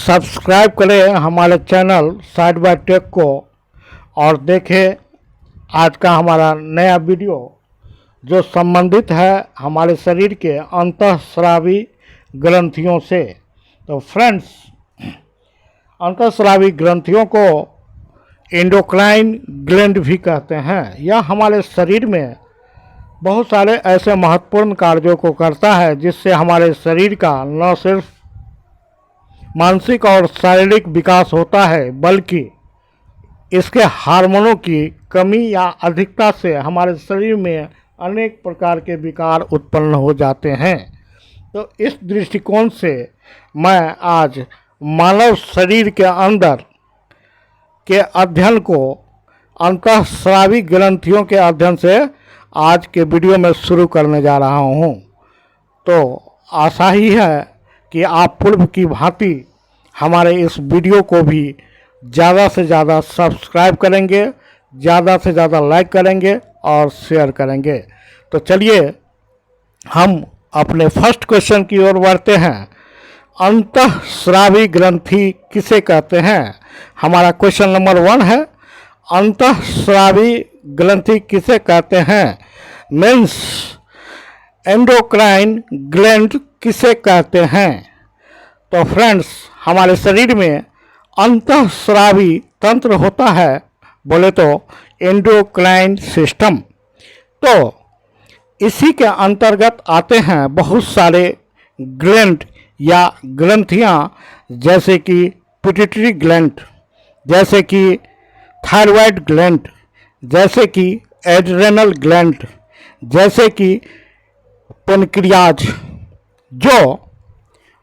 Subscribe करें हमारे channel side by take को और देखें आज का हमारा नया वीडियो जो संबंधित है हमारे शरीर के अंतःस्रावी ग्रंथियों से। तो फ्रेंड्स, अंतःस्रावी ग्रंथियों को एंडोक्राइन ग्लैंड भी कहते हैं। यह हमारे शरीर में बहुत सारे ऐसे महत्वपूर्ण कार्यों को करता है जिससे हमारे शरीर का न सिर्फ मानसिक और शारीरिक विकास होता है बल्कि इसके हार्मोनों की कमी या अधिकता से हमारे शरीर में अनेक प्रकार के विकार उत्पन्न हो जाते हैं। तो इस दृष्टिकोण से मैं आज मानव शरीर के अंदर के अध्ययन को अंतःस्रावी ग्रंथियों के अध्ययन से आज के वीडियो में शुरू करने जा रहा हूं। तो आशा ही है कि आप पूर्व की भांति हमारे इस वीडियो को भी ज़्यादा से ज़्यादा सब्सक्राइब करेंगे, ज़्यादा से ज़्यादा लाइक करेंगे और शेयर करेंगे। तो चलिए हम अपने फर्स्ट क्वेश्चन की ओर बढ़ते हैं। अंतःस्रावी ग्रंथि किसे कहते हैं? हमारा क्वेश्चन नंबर 1 है, अंतःस्रावी ग्रंथि किसे कहते हैं? मीन्स एंडोक्राइन ग्लैंड किसे कहते हैं? तो फ्रेंड्स, हमारे शरीर में अंतःस्रावी तंत्र होता है, बोले तो एंडोक्राइन सिस्टम। तो इसी के अंतर्गत आते हैं बहुत सारे ग्लैंड या ग्रंथियां, जैसे कि पिट्यूटरी ग्लैंड, जैसे कि थायराइड ग्लैंड, जैसे कि एड्रेनल ग्लैंड, जैसे कि पैनक्रियाज, जो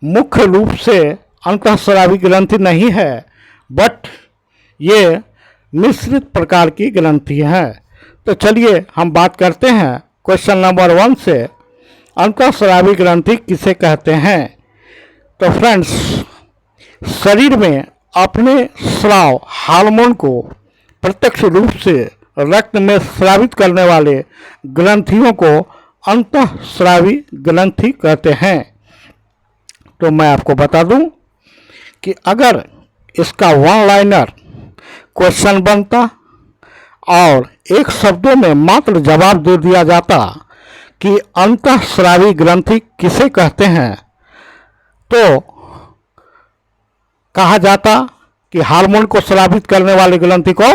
मुख्य रूप से अंतःस्रावी ग्रंथि नहीं है बट ये मिश्रित प्रकार की ग्रंथि है। तो चलिए हम बात करते हैं क्वेश्चन नंबर 1 से, अंतःस्रावी ग्रंथि किसे कहते हैं? तो फ्रेंड्स, शरीर में अपने स्राव हार्मोन को प्रत्यक्ष रूप से रक्त में स्रावित करने वाले ग्रंथियों को अंतःस्रावी ग्रंथि कहते हैं। तो मैं आपको बता दूं कि अगर इसका वन लाइनर क्वेश्चन बनता और एक शब्दों में मात्र जवाब दे दिया जाता कि अंतःस्रावी ग्रंथि किसे कहते हैं, तो कहा जाता कि हार्मोन को स्रावित करने वाली ग्रंथि को,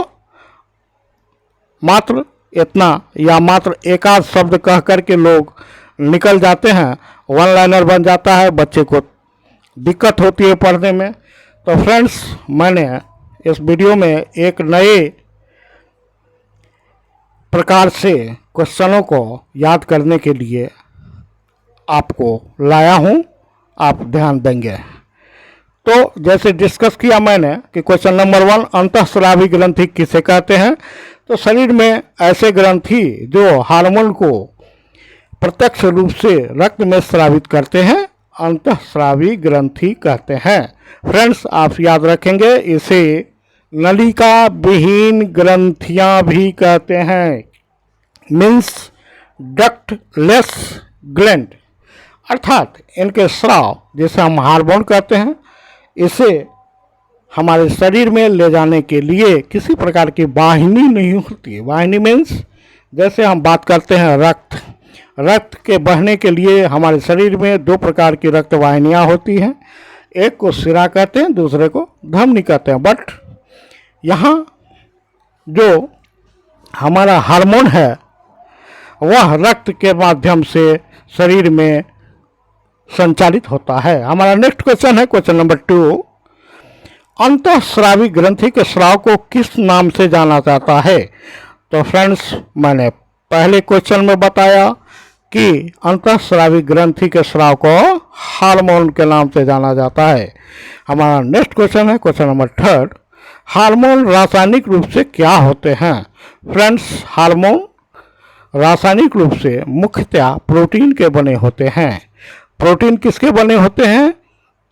मात्र इतना या मात्र एक आध शब्द कह करके लोग निकल जाते हैं, वन लाइनर बन जाता है, बच्चे को दिक्कत होती है पढ़ने में। तो फ्रेंड्स, मैंने इस वीडियो में एक नए प्रकार से क्वेश्चनों को याद करने के लिए आपको लाया हूं, आप ध्यान देंगे। तो जैसे डिस्कस किया मैंने कि क्वेश्चन नंबर 1, अंतःस्रावी ग्रंथि किसे कहते हैं? तो शरीर में ऐसे ग्रंथि जो हार्मोन को प्रत्यक्ष रूप से रक्त में स्रावित करते हैं अंतःस्रावी ग्रंथि कहते हैं। फ्रेंड्स, आप याद रखेंगे, इसे नलिका विहीन ग्रंथियां भी कहते हैं, मीन्स डक्टलेस ग्लैंड, अर्थात इनके स्राव जिसे हम हार्मोन कहते हैं, इसे हमारे शरीर में ले जाने के लिए किसी प्रकार की वाहिनी नहीं होती। वाहिनी मीन्स जैसे हम बात करते हैं रक्त के बहने के लिए हमारे शरीर में 2 प्रकार की रक्त वाहिनियाँ होती हैं, एक को शिरा कहते हैं, दूसरे को धमनी कहते हैं। बट यहाँ जो हमारा हार्मोन है वह रक्त के माध्यम से शरीर में संचालित होता है। हमारा नेक्स्ट क्वेश्चन है क्वेश्चन नंबर 2, अंतःस्रावी ग्रंथि के स्राव को किस नाम से जाना जाता है? तो फ्रेंड्स, मैंने पहले क्वेश्चन में बताया कि अंतःस्रावी ग्रंथि के स्राव को हार्मोन के नाम से जाना जाता है। हमारा नेक्स्ट क्वेश्चन है क्वेश्चन नंबर 3, हार्मोन रासायनिक रूप से क्या होते हैं? फ्रेंड्स, हार्मोन रासायनिक रूप से मुख्यतः प्रोटीन के बने होते हैं। प्रोटीन किसके बने होते हैं?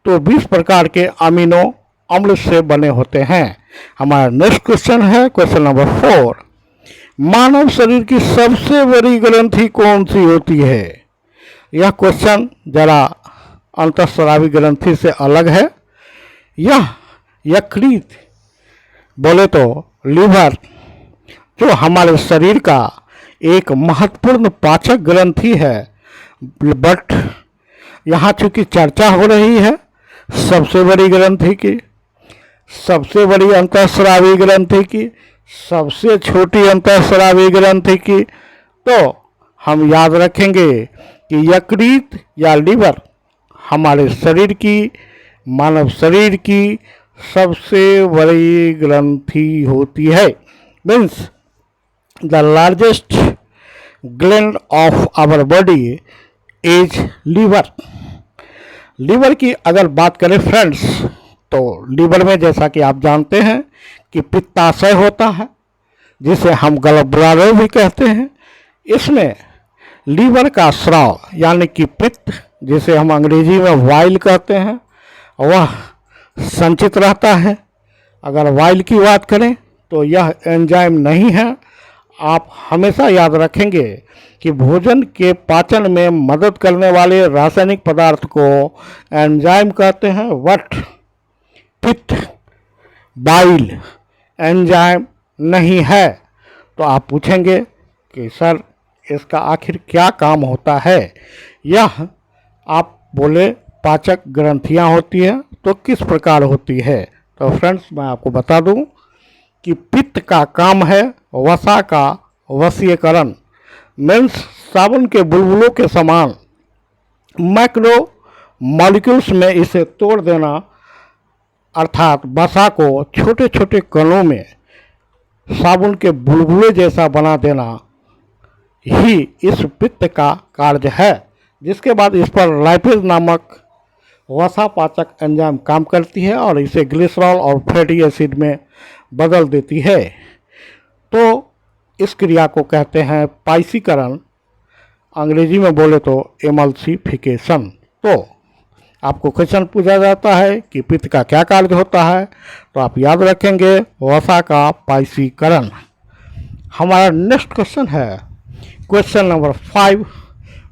तो 20 प्रकार के अमीनो अम्ल से बने होते हैं। हमारा नेक्स्ट क्वेश्चन है क्वेश्चन नंबर 4, मानव शरीर की सबसे बड़ी ग्रंथि कौन सी होती है? यह क्वेश्चन जरा अंतःस्रावी ग्रंथि से अलग है। यह यकृत बोले तो लीवर जो हमारे शरीर का एक महत्वपूर्ण पाचक ग्रंथि है, बट यहाँ चूंकि चर्चा हो रही है सबसे बड़ी ग्रंथि की, सबसे बड़ी अंतःस्रावी ग्रंथि की, सबसे छोटी अंतःस्रावी ग्रंथि की, तो हम याद रखेंगे कि यकृत या लीवर हमारे शरीर की, मानव शरीर की सबसे बड़ी ग्रंथि होती है। Means the largest gland of our body is liver. Liver की अगर बात करें फ्रेंड्स, तो लीवर में जैसा कि आप जानते हैं कि पित्ताशय होता है, जिसे हम गलब्लाडर भी कहते हैं। इसमें लीवर का स्राव यानी कि पित्त, जिसे हम अंग्रेजी में वाइल कहते हैं, वह संचित रहता है। अगर वाइल की बात करें तो यह एंजाइम नहीं है। आप हमेशा याद रखेंगे कि भोजन के पाचन में मदद करने वाले रासायनिक पदार्थ को एंजाइम कहते हैं, बट पित्त बाइल एंजाइम नहीं है। तो आप पूछेंगे कि सर इसका आखिर क्या काम होता है? यह आप बोले पाचक ग्रंथियां होती है, तो किस प्रकार होती है? तो फ्रेंड्स मैं आपको बता दूं कि पित्त का काम है वसा का वशीकरण। मीन्स साबुन के बुलबुलों के समान मैक्रो मॉलिक्यूल्स में इसे तोड़ देना, अर्थात वसा को छोटे छोटे कणों में साबुन के बुलबुले जैसा बना देना ही इस पित्त का कार्य है। जिसके बाद इस पर लाइपेज नामक वसापाचक एंजाइम काम करती है और इसे ग्लिसरॉल और फैटी एसिड में बदल देती है। तो इस क्रिया को कहते हैं पाइसीकरण, अंग्रेजी में बोले तो एमल्सिफिकेशन। तो आपको क्वेश्चन पूछा जाता है कि पित्त का क्या कार्य होता है, तो आप याद रखेंगे वसा का पाइसीकरण। हमारा नेक्स्ट क्वेश्चन है क्वेश्चन नंबर 5।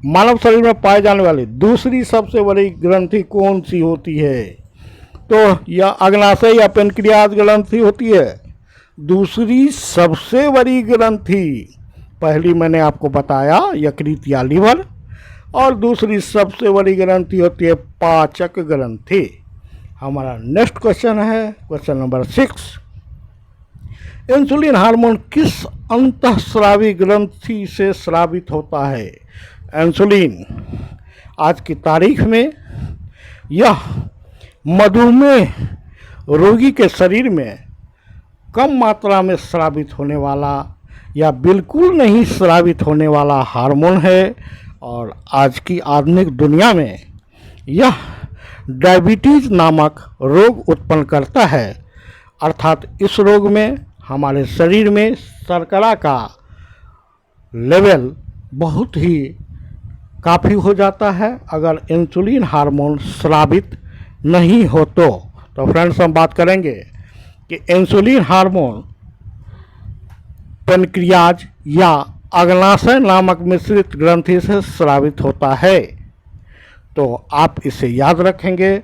मानव शरीर में पाए जाने वाली दूसरी सबसे बड़ी ग्रंथि कौन सी होती है? तो यह अग्नाशय या पेनक्रियाज ग्रंथि होती है। दूसरी सबसे बड़ी ग्रंथि, पहली मैंने आपको बताया यकृत या लीवर, और दूसरी सबसे बड़ी ग्रंथि होती है पाचक ग्रंथि। हमारा नेक्स्ट क्वेश्चन है क्वेश्चन नंबर 6। इंसुलिन हार्मोन किस अंतःस्रावी ग्रंथि से स्रावित होता है? इंसुलिन आज की तारीख में यह मधुमेह रोगी के शरीर में कम मात्रा में स्रावित होने वाला या बिल्कुल नहीं स्रावित होने वाला हार्मोन है, और आज की आधुनिक दुनिया में यह डायबिटीज नामक रोग उत्पन्न करता है। अर्थात इस रोग में हमारे शरीर में शर्करा का लेवल बहुत ही काफ़ी हो जाता है अगर इंसुलिन हार्मोन स्रावित नहीं हो। तो फ्रेंड्स हम बात करेंगे कि इंसुलिन हार्मोन पेनक्रियाज या अग्नाशय नामक मिश्रित ग्रंथि से स्रावित होता है। तो आप इसे याद रखेंगे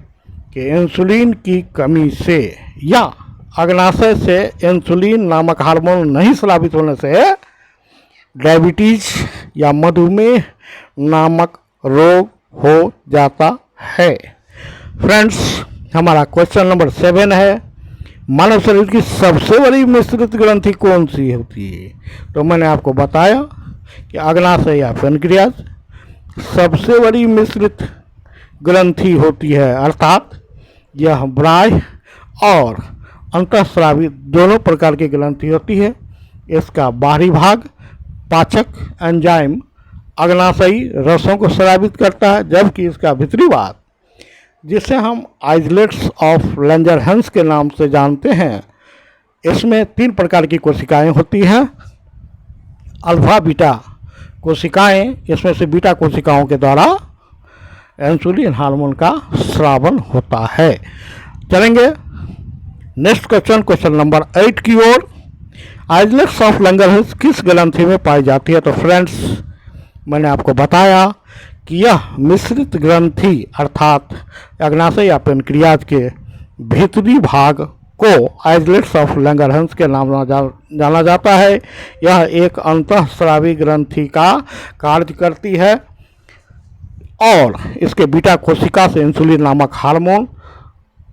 कि इंसुलिन की कमी से या अग्नाशय से इंसुलिन नामक हार्मोन नहीं स्रावित होने से डायबिटीज या मधुमेह नामक रोग हो जाता है। फ्रेंड्स हमारा क्वेश्चन नंबर 7 है मानव शरीर की सबसे बड़ी मिश्रित ग्रंथि कौन सी होती है? तो मैंने आपको बताया कि अग्नाशय या पेनक्रियाज सबसे बड़ी मिश्रित ग्रंथि होती है, अर्थात यह बाह्य और अंतःस्रावी दोनों प्रकार की ग्रंथि होती है। इसका बाहरी भाग पाचक एंजाइम अग्नाशयी रसों को स्रावित करता है, जबकि इसका भीतरी भाग जिसे हम आइसलेट्स ऑफ लैंजरहैंस के नाम से जानते हैं, इसमें 3 प्रकार की कोशिकाएं होती हैं। अल्फा बीटा कोशिकाएं, इसमें से बीटा कोशिकाओं के द्वारा इंसुलिन हार्मोन का स्रावन होता है। चलेंगे नेक्स्ट क्वेश्चन, क्वेश्चन नंबर 8 की ओर। आइसलेट्स ऑफ लैंजरहैंस किस ग्रंथि में पाई जाती है? तो फ्रेंड्स मैंने आपको बताया कि यह मिश्रित ग्रंथि अर्थात अग्नाशय या पेनक्रियाज के भीतरी भाग को आइसलेट्स ऑफ लैंगरहंस के नाम जाना जाता है। यह एक अंतःस्रावी ग्रंथि का कार्य करती है और इसके बीटा कोशिका से इंसुलिन नामक हार्मोन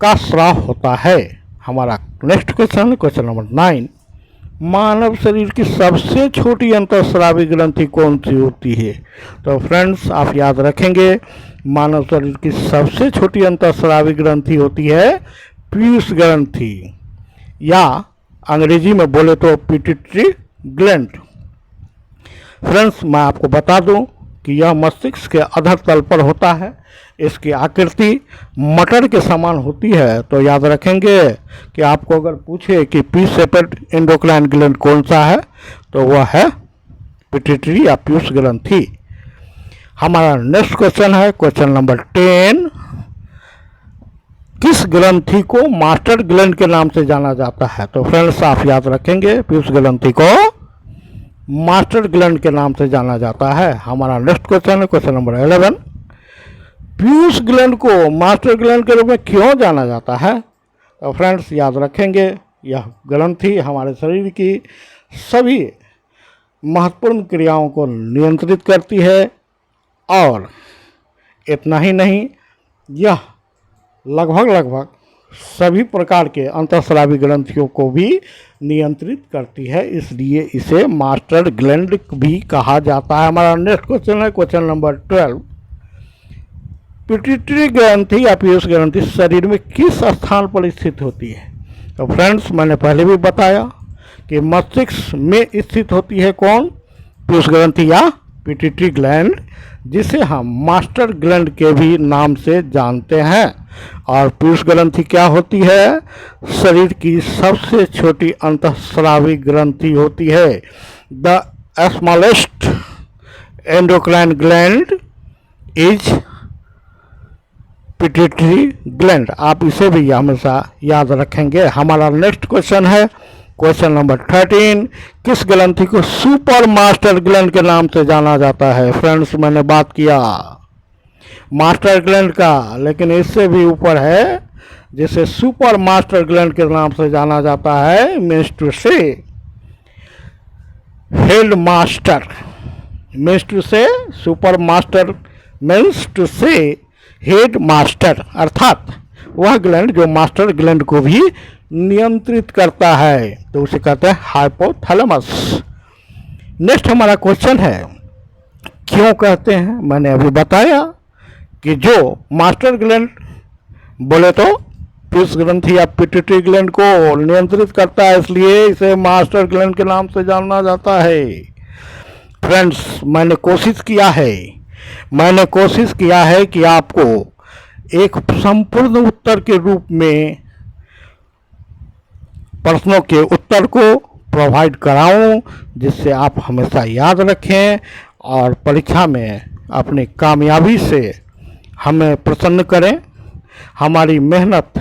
का स्राव होता है। हमारा नेक्स्ट क्वेश्चन, क्वेश्चन नंबर 9, मानव शरीर की सबसे छोटी अंतःस्रावी ग्रंथि कौन सी होती है? तो फ्रेंड्स आप याद रखेंगे, मानव शरीर की सबसे छोटी अंतःस्रावी ग्रंथि होती है पीयूष ग्रंथि, या अंग्रेजी में बोले तो पिट्यूटरी ग्लैंड। फ्रेंड्स मैं आपको बता दूं कि यह मस्तिष्क के अधर तल पर होता है। इसकी आकृति मटर के समान होती है। तो याद रखेंगे कि आपको अगर पूछे कि पी सेपेड एंडोक्राइन ग्लैंड कौन सा है, तो वह है पिट्यूटरी या पीयूष ग्रंथि। हमारा नेक्स्ट क्वेश्चन है क्वेश्चन नंबर 10, किस ग्रंथि को मास्टर ग्लैंड के नाम से जाना जाता है? तो फ्रेंड्स आप याद रखेंगे, पीयूष ग्रंथि को मास्टर ग्लैंड के नाम से जाना जाता है। हमारा नेक्स्ट क्वेश्चन है क्वेश्चन नंबर 11, पीयूष ग्लैंड को मास्टर ग्लैंड के रूप में क्यों जाना जाता है? तो फ्रेंड्स याद रखेंगे, यह ग्रंथि हमारे शरीर की सभी महत्वपूर्ण क्रियाओं को नियंत्रित करती है और इतना ही नहीं, यह लगभग सभी प्रकार के अंतःस्रावी ग्रंथियों को भी नियंत्रित करती है, इसलिए इसे मास्टर ग्लैंड भी कहा जाता है। हमारा नेक्स्ट क्वेश्चन है क्वेश्चन नंबर 12, पिट्यूटरी ग्रंथि या पीयूष ग्रंथि शरीर में किस स्थान पर स्थित होती है? तो फ्रेंड्स मैंने पहले भी बताया कि मस्तिष्क में स्थित होती है कौन? पीयूष ग्रंथि या पिट्यूटरी ग्लैंड, जिसे हम मास्टर ग्लैंड के भी नाम से जानते हैं। और पीयूष ग्रंथि क्या होती है? शरीर की सबसे छोटी अंतःस्रावी ग्रंथि होती है। The smallest endocrine gland is pituitary gland. आप इसे भी हमेशा याद रखेंगे। हमारा नेक्स्ट क्वेश्चन है क्वेश्चन नंबर 13, किस ग्रंथि को सुपर मास्टर ग्लैंड के नाम से जाना जाता है? फ्रेंड्स मैंने बात किया मास्टर ग्लैंड का, लेकिन इससे भी ऊपर है जिसे सुपर मास्टर ग्लैंड के नाम से जाना जाता है, मीन्स टू से हेड मास्टर, मीन्स टू से सुपर मास्टर मीन्स टू से हेड मास्टर, अर्थात वह ग्लैंड जो मास्टर ग्लैंड को भी नियंत्रित करता है, तो उसे कहते हैं हाइपोथैलेमस। नेक्स्ट हमारा क्वेश्चन है, क्यों कहते हैं? मैंने अभी बताया कि जो मास्टर ग्लैंड बोले तो पीयूष ग्रंथि या पिट्यूटरी ग्लैंड को नियंत्रित करता है, इसलिए इसे मास्टर ग्लैंड के नाम से जाना जाता है। फ्रेंड्स मैंने कोशिश किया है कि आपको एक संपूर्ण उत्तर के रूप में प्रश्नों के उत्तर को प्रोवाइड कराऊं, जिससे आप हमेशा याद रखें और परीक्षा में अपनी कामयाबी से हमें प्रसन्न करें। हमारी मेहनत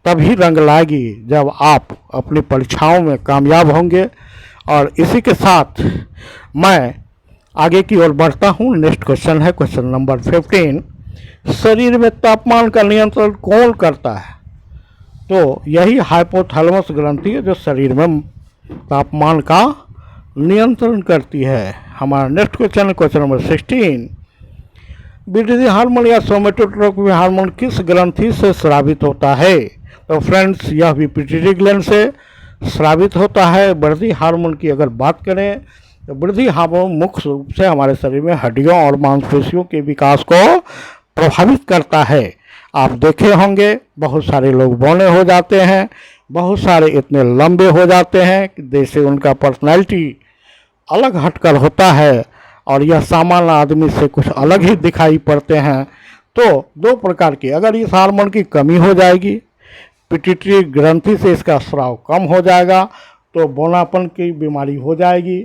तभी रंग लाएगी जब आप अपनी परीक्षाओं में कामयाब होंगे। और इसी के साथ मैं आगे की ओर बढ़ता हूँ। नेक्स्ट क्वेश्चन है क्वेश्चन नंबर 15, शरीर में तापमान का नियंत्रण कौन करता है? तो यही हाइपोथैलेमस ग्रंथि है जो शरीर में तापमान का नियंत्रण करती है। हमारा नेक्स्ट क्वेश्चन है क्वेश्चन नंबर 16, वृद्धि हार्मोन या सोमेटोट्रोपिक हार्मोन किस ग्रंथि से स्रावित होता है? तो फ्रेंड्स यह भी पिट्यूटरी ग्लैंड से स्रावित होता है। वृद्धि हार्मोन की अगर बात करें तो वृद्धि हार्मोन मुख्य रूप से हमारे शरीर में हड्डियों और मांसपेशियों के विकास को प्रभावित करता है। आप देखे होंगे बहुत सारे लोग बौने हो जाते हैं, बहुत सारे इतने लंबे हो जाते हैं कि जैसे उनका पर्सनैलिटी अलग हटकर होता है और यह सामान्य आदमी से कुछ अलग ही दिखाई पड़ते हैं। तो दो प्रकार की, अगर इस हार्मोन की कमी हो जाएगी, पिट्यूटरी ग्रंथि से इसका स्राव कम हो जाएगा, तो बौनापन की बीमारी हो जाएगी,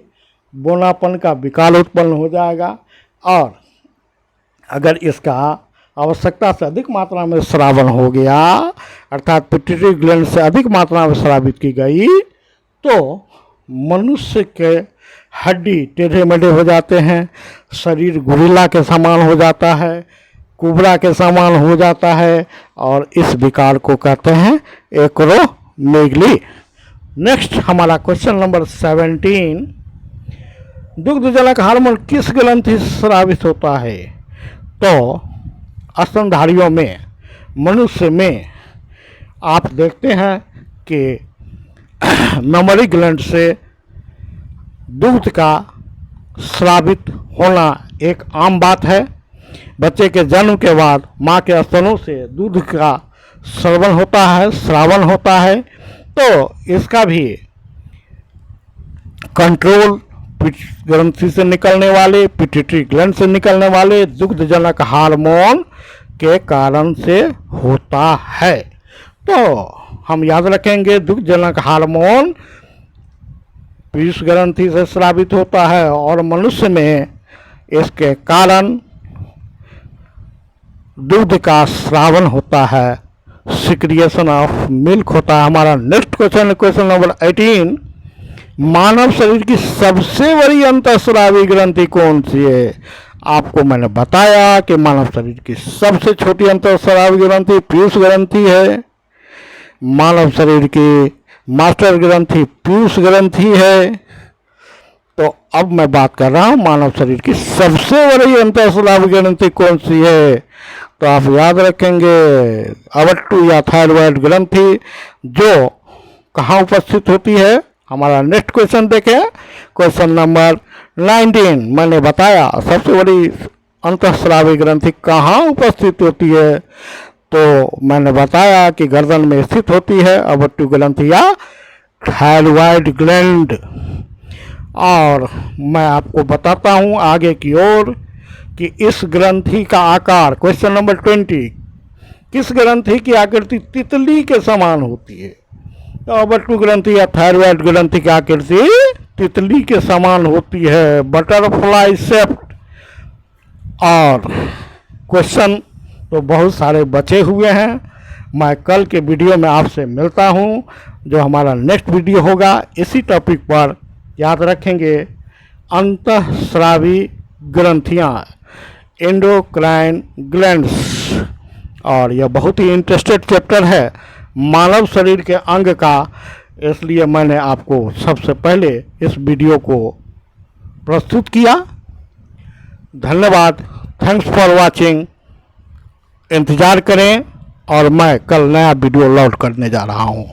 बौनापन का विकार उत्पन्न हो जाएगा। और अगर इसका आवश्यकता से अधिक मात्रा में स्रावन हो गया, अर्थात पिट्यूटरी ग्लैंड से अधिक मात्रा में स्रावित की गई, तो मनुष्य के हड्डी टेढ़े मेढ़े हो जाते हैं, शरीर गुरिल्ला के समान हो जाता है, कुबरा के समान हो जाता है और इस विकार को कहते हैं एक्रोमेगली। नेक्स्ट हमारा क्वेश्चन नंबर 17, दुग्धजनक हार्मोन किस ग्रंथि से स्रावित होता है? तो स्तनधारियों में, मनुष्य में आप देखते हैं कि मेमोरी ग्लैंड से दूध का स्रावित होना एक आम बात है। बच्चे के जन्म के बाद माँ के स्तनों से दूध का श्रावण होता है। तो इसका भी कंट्रोल ग्रंथि से निकलने वाले, पिट्यूटरी ग्लैंड से निकलने वाले दुग्धजनक हार्मोन के कारण से होता है। तो हम याद रखेंगे दुग्धजनक हार्मोन पीयूष ग्रंथि से स्रावित होता है और मनुष्य में इसके कारण दूध का स्रावन होता है, सिक्रिएशन ऑफ मिल्क होता है। हमारा नेक्स्ट क्वेश्चन नंबर 18, मानव शरीर की सबसे बड़ी अंतःस्रावी ग्रंथि कौन सी है? आपको मैंने बताया कि मानव शरीर की सबसे छोटी अंतःस्रावी ग्रंथि पीयूष ग्रंथि है। मानव शरीर की मास्टर ग्रंथि पीयूष ग्रंथि है। तो अब मैं बात कर रहा हूं मानव शरीर की सबसे बड़ी अंतःस्रावी ग्रंथि कौन सी है? तो आप याद रखेंगे अवट्टू या थायरॉयड ग्रंथि, जो कहाँ उपस्थित होती है। हमारा नेक्स्ट क्वेश्चन देखें, क्वेश्चन नंबर 19। मैंने बताया सबसे बड़ी अंतःस्रावी ग्रंथि कहाँ उपस्थित होती है। तो मैंने बताया कि गर्दन में स्थित होती है अवट्टू ग्रंथि या थायरॉयड ग्लैंड। और मैं आपको बताता हूँ आगे की ओर कि इस ग्रंथि का आकार, क्वेश्चन नंबर 20, किस ग्रंथि की आकृति तितली के समान होती है? तो अवट्टू ग्रंथि या थायरॉयड ग्रंथि की आकृति तितली के समान होती है, बटरफ्लाई शेप्ड। और क्वेश्चन तो बहुत सारे बचे हुए हैं। मैं कल के वीडियो में आपसे मिलता हूं, जो हमारा नेक्स्ट वीडियो होगा इसी टॉपिक पर। याद रखेंगे अंतःस्रावी ग्रंथियां, एंडोक्राइन ग्लैंड्स। और यह बहुत ही इंटरेस्टेड चैप्टर है मानव शरीर के अंग का, इसलिए मैंने आपको सबसे पहले इस वीडियो को प्रस्तुत किया। धन्यवाद, थैंक्स फॉर वाचिंग। इंतज़ार करें और मैं कल नया वीडियो लौट करने जा रहा हूँ।